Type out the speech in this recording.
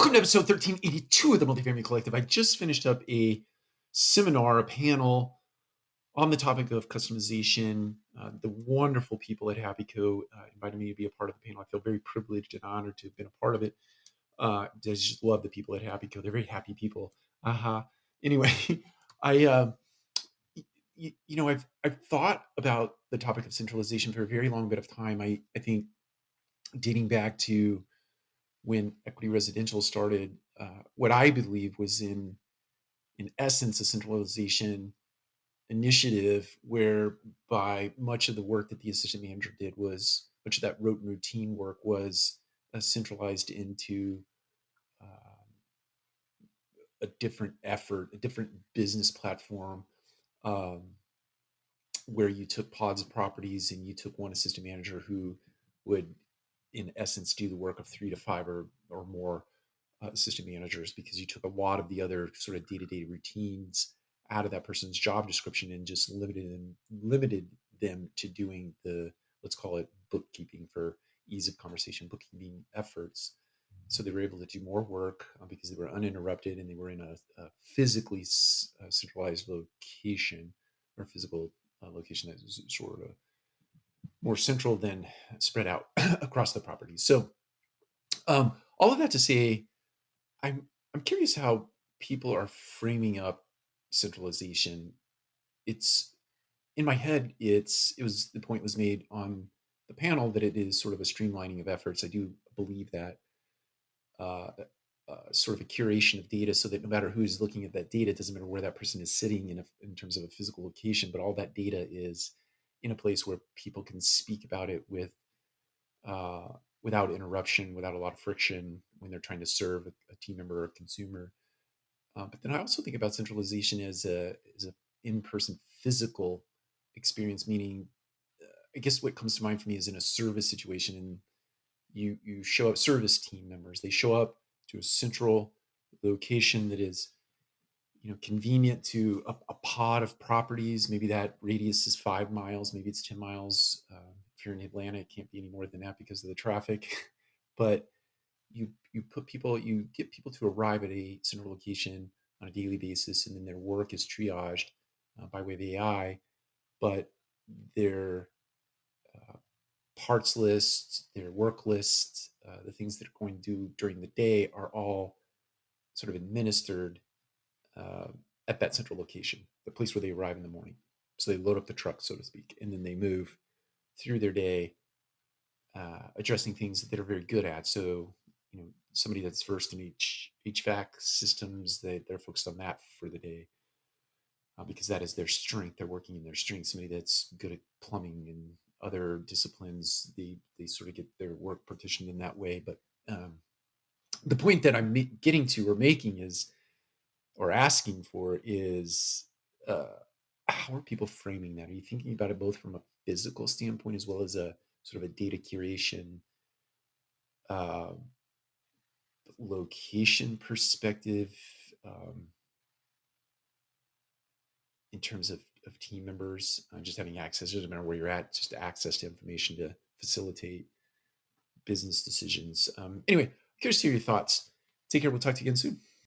Welcome to episode 1382 of the Multifamily Collective. I just finished up a seminar, a panel on the topic of customization. The wonderful people at HappyCo invited me to be a part of the panel. I feel very privileged and honored to have been a part of it. I just love the people at HappyCo. They're very happy people. Anyway, I, I've thought about the topic of centralization for a very long bit of time. I think dating back to when equity residential started, what I believe was in essence a centralization initiative, whereby much of the work that the assistant manager did was much of that rote and routine work was centralized into um, a different effort, a different business platform, um, where you took pods of properties and you took one assistant manager who would, in essence, do the work of 3 to 5 or more assistant managers, because you took a lot of the other sort of day-to-day routines out of that person's job description and just limited them to doing the, let's call it, bookkeeping for ease of conversation, bookkeeping efforts. So they were able to do more work because they were uninterrupted and they were in a physically centralized location, or physical location that was sort of more central than spread out across the property. So all of that to say, I'm curious how people are framing up centralization. It's in my head. It was the point was made on the panel that it is sort of a streamlining of efforts. I do believe that uh, sort of a curation of data, so that no matter who's looking at that data, it doesn't matter where that person is sitting in terms of a physical location, but all that data is in a place where people can speak about it uh, without interruption, without a lot of friction when they're trying to serve a team member or a consumer. But then I also think about centralization as a in-person physical experience, meaning I guess what comes to mind for me is in a service situation, and you show up, service team members, they show up to a central location that is convenient to a pod of properties. Maybe that radius is 5 miles, maybe it's 10 miles. If you're in Atlanta, it can't be any more than that because of the traffic. But you get people to arrive at a central location on a daily basis, and then their work is triaged by way of AI. But their uh, parts list, their work list, the things that are going to do during the day are all sort of administered uh, at that central location, the place where they arrive in the morning. So they load up the truck, so to speak, and then they move through their day, addressing things that they're very good at. So, somebody that's versed in HVAC systems, they're focused on that for the day, because that is their strength. They're working in their strength. Somebody that's good at plumbing and other disciplines, they sort of get their work partitioned in that way. But the point that I'm getting to or making is, or asking for, is how are people framing that? Are you thinking about it both from a physical standpoint as well as a sort of a data curation, uh, location perspective, um, in terms of team members just having access? It doesn't matter where you're at, just access to information to facilitate business decisions. Anyway, curious to hear your thoughts. Take care. We'll talk to you again soon.